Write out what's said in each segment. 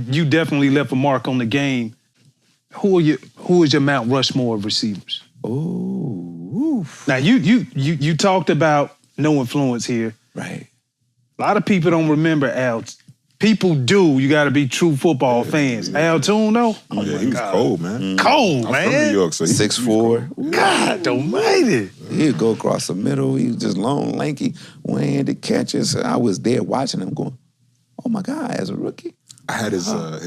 you definitely left a mark on the game. Who is your Mount Rushmore of receivers? Oh, now you talked about no influence here. Right. A lot of people don't remember Al. People do. You got to be true football fans. Al Toon, though? Oh, yeah, he was cold, man. Cold, I'm man. from New York, so 6'4". God almighty. He'd go across the middle. He was just long, lanky, one-handed catches. I was there watching him going, oh, my God, as a rookie. I had his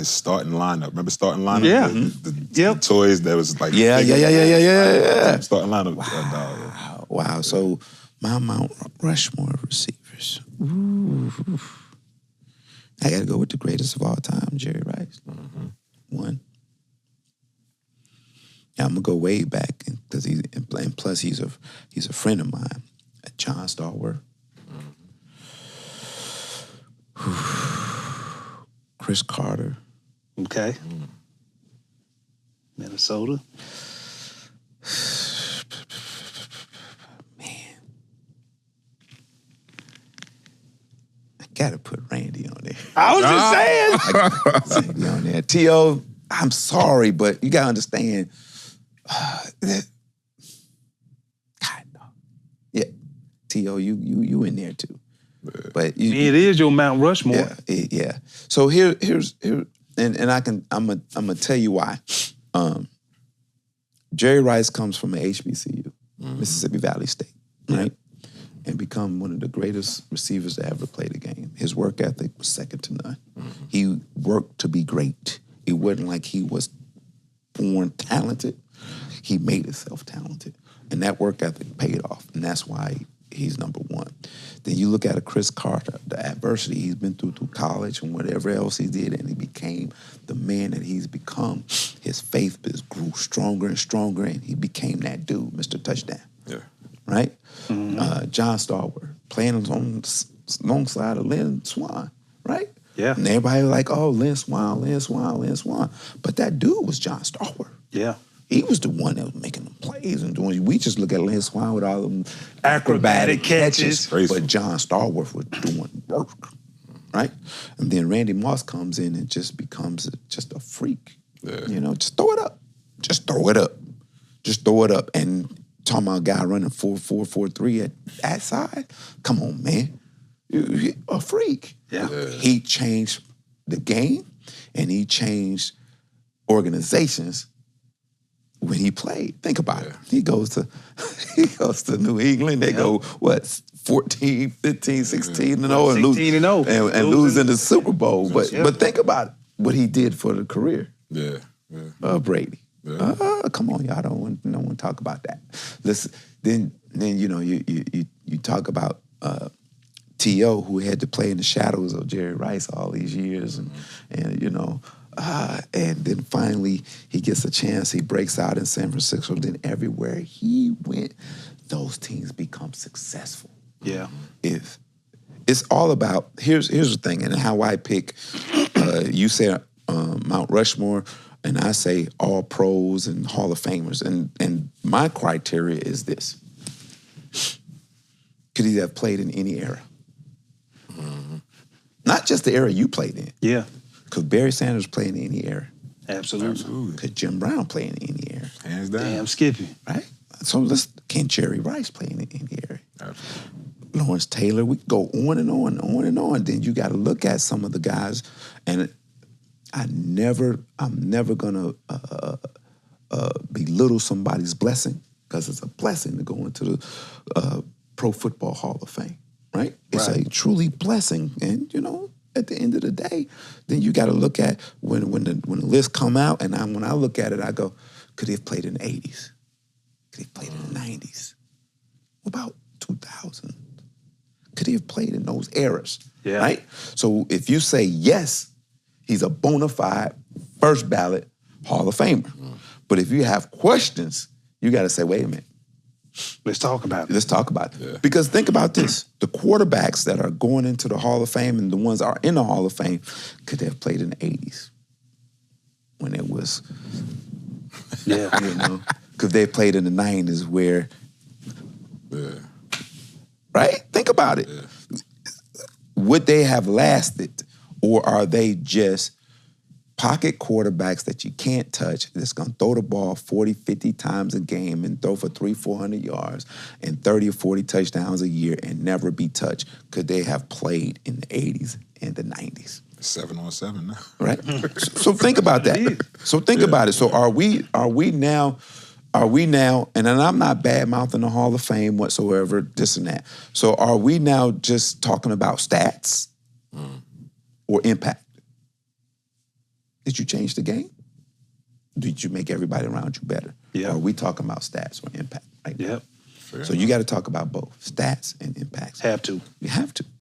starting lineup. Remember starting lineup? Yeah. The toys that was like... Yeah. Starting lineup. Wow. So my Mount Rushmore receivers. Ooh. I got to go with the greatest of all time, Jerry Rice. One. Yeah, I'm gonna go way back because and plus he's a friend of mine, John Stallworth. Chris Carter. Okay. Minnesota. Gotta put Randy on there. I was just saying. Randy on there. T.O., I'm sorry, but you gotta understand. God, no. Yeah, T.O., you in there too. But it is your Mount Rushmore. Yeah. So here's and I'm gonna tell you why. Jerry Rice comes from an HBCU, Mississippi Valley State, right? And become one of the greatest receivers to ever play the game. His work ethic was second to none. He worked to be great. It wasn't like he was born talented. He made himself talented. And that work ethic paid off. And that's why he's number one. Then you look at a Chris Carter, the adversity he's been through college and whatever else he did, and he became the man that he's become. His faith grew stronger and stronger, and he became that dude, Mr. Touchdown. Yeah. Right? John Stallworth, playing on the long side of Lynn Swan, right? Yeah. And everybody was like, oh, Lynn Swan. But that dude was John Stallworth. Yeah. He was the one that was making them plays and doing. We just look at Lynn Swan with all them acrobatic catches. But John Stallworth was doing work, right? And then Randy Moss comes in and just becomes just a freak. Yeah. You know, just throw it up. Just throw it up. And talking about a guy running 4.4, 4.3 at that side. Come on, man. You a freak. Yeah. He changed the game and he changed organizations when he played. Think about it. He goes to New England. They go, 14, 15, 16 and 0 and losing the Super Bowl. But think about it, what he did for the career. Brady. Come on, y'all don't want to talk about that. Listen, then you know you talk about T.O., who had to play in the shadows of Jerry Rice all these years, and you know, and then finally he gets a chance. He breaks out in San Francisco. Then everywhere he went, those teams become successful. Yeah, it's all about here's the thing, and how I pick. You say Mount Rushmore. And I say all pros and Hall of Famers. And my criteria is this. Could he have played in any era? Not just the era you played in. Yeah. Could Barry Sanders play in any era? Absolutely. Could Jim Brown play in any era? Hands down. Damn Skippy. Right? So can Jerry Rice play in any era? Absolutely. Lawrence Taylor, we go on and on, on and on. Then you got to look at some of the guys, and I'm never gonna belittle somebody's blessing, because it's a blessing to go into the Pro Football Hall of Fame, right? It's a truly blessing, and you know, at the end of the day, then you got to look at when the list come out, and when I look at it, I go, could he have played in the 80s? Could he have played in the 90s? What about 2000? Could he have played in those eras? Yeah. Right? So if you say yes, he's a bona fide first ballot Hall of Famer. But if you have questions, you got to say, wait a minute. Let's talk about it. Yeah. Because think about this. The quarterbacks that are going into the Hall of Fame and the ones that are in the Hall of Fame, could they have played in the 80s? When it was, you know, could they have played in the 90s where, right? Think about it. Would they have lasted? Or are they just pocket quarterbacks that you can't touch, that's going to throw the ball 40, 50 times a game and throw for 300-400 yards and 30 or 40 touchdowns a year and never be touched, could they have played in the 80s and the 90s? 7-on-7 now. Right? So think about that. So think about it. So are we now, and I'm not bad-mouthing the Hall of Fame whatsoever, this and that. So are we now just talking about stats or impact? Did you change the game? Did you make everybody around you better? Yeah. Or are we talking about stats or impact right now? Yep. So you got to talk about both, stats and impacts. Have to. You have to.